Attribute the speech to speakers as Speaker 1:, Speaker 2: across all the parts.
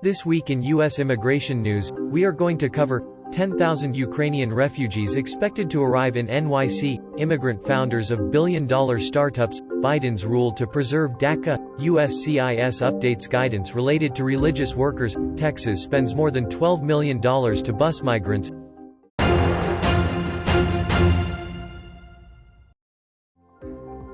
Speaker 1: This week in U.S. immigration news, we are going to cover 10,000 Ukrainian refugees expected to arrive in NYC, immigrant founders of billion-dollar startups, Biden's rule to preserve DACA, USCIS updates guidance related to religious workers, Texas spends more than $12 million to bus migrants.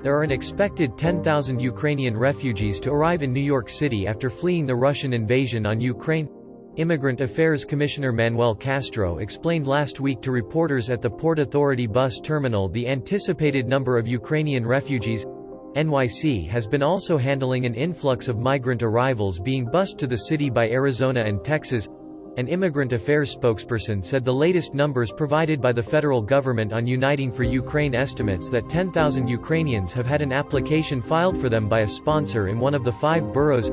Speaker 1: There are an expected 10,000 Ukrainian refugees to arrive in New York City after fleeing the Russian invasion on Ukraine. Immigrant Affairs Commissioner Manuel Castro explained last week to reporters at the Port Authority bus terminal the anticipated number of Ukrainian refugees. NYC has been also handling an influx of migrant arrivals being bused to the city by Arizona and Texas. An Immigrant Affairs spokesperson said the latest numbers provided by the federal government on Uniting for Ukraine estimates that 10,000 Ukrainians have had an application filed for them by a sponsor in one of the 5 boroughs.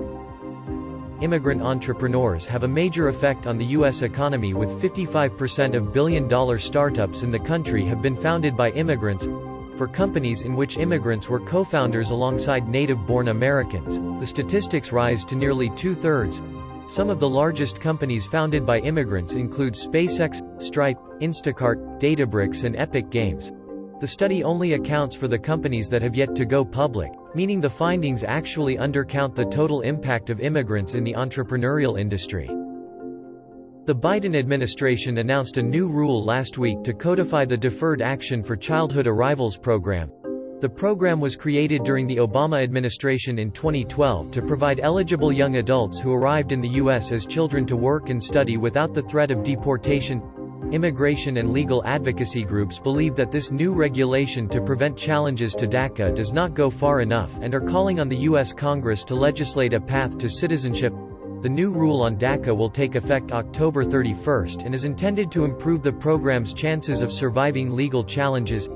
Speaker 1: Immigrant entrepreneurs have a major effect on the U.S. economy, with 55% of billion-dollar startups in the country have been founded by immigrants. For companies in which immigrants were co-founders alongside native-born Americans, the statistics rise to nearly 2/3. Some of the largest companies founded by immigrants include SpaceX, Stripe, Instacart, Databricks and Epic Games. The study only accounts for the companies that have yet to go public, meaning the findings actually undercount the total impact of immigrants in the entrepreneurial industry. The Biden administration announced a new rule last week to codify the Deferred Action for Childhood Arrivals program. The program was created during the Obama administration in 2012 to provide eligible young adults who arrived in the U.S. as children to work and study without the threat of deportation. Immigration and legal advocacy groups believe that this new regulation to prevent challenges to DACA does not go far enough and are calling on the U.S. Congress to legislate a path to citizenship. The new rule on DACA will take effect October 31st and is intended to improve the program's chances of surviving legal challenges.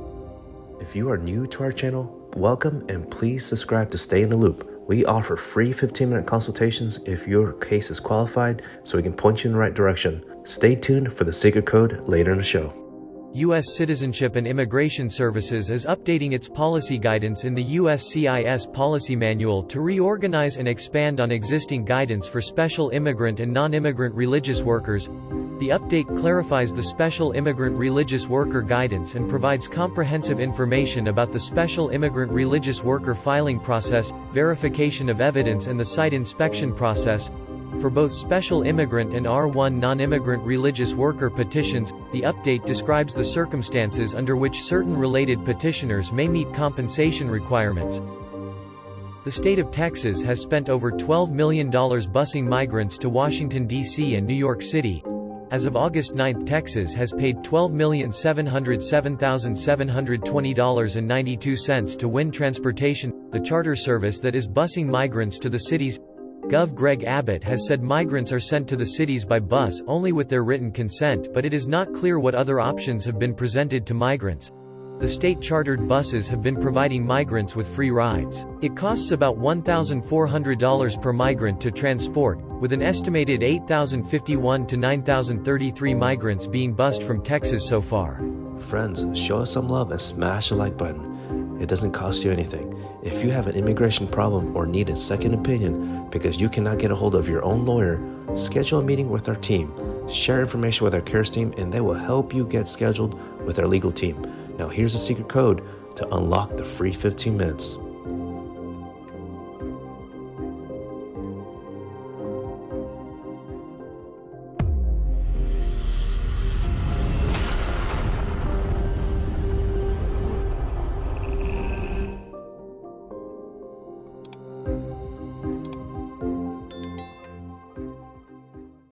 Speaker 2: If you are new to our channel, welcome and please subscribe to stay in the loop. We offer free 15-minute consultations if your case is qualified, so we can point you in the right direction. Stay tuned for the secret code later in the show.
Speaker 1: U.S. Citizenship and Immigration Services is updating its policy guidance in the USCIS Policy Manual to reorganize and expand on existing guidance for special immigrant and non-immigrant religious workers. The update clarifies the Special Immigrant Religious Worker Guidance and provides comprehensive information about the Special Immigrant Religious Worker filing process, verification of evidence and the site inspection process. For both special immigrant and R1 non-immigrant religious worker petitions, the update describes the circumstances under which certain related petitioners may meet compensation requirements. The state of Texas has spent over $12 million busing migrants to Washington, D.C. and New York City. As of August 9, Texas has paid $12,707,720.92 to WIN Transportation, the charter service that is busing migrants to the cities. Gov. Greg Abbott has said migrants are sent to the cities by bus only with their written consent, but it is not clear what other options have been presented to migrants. The state-chartered buses have been providing migrants with free rides. It costs about $1,400 per migrant to transport, with an estimated 8,051 to 9,033 migrants being bused from Texas so far.
Speaker 2: Friends, show us some love and smash the like button. It doesn't cost you anything. If you have an immigration problem or need a second opinion because you cannot get a hold of your own lawyer, schedule a meeting with our team. Share information with our CARES team and they will help you get scheduled with our legal team. Now here's a secret code to unlock the free 15 minutes.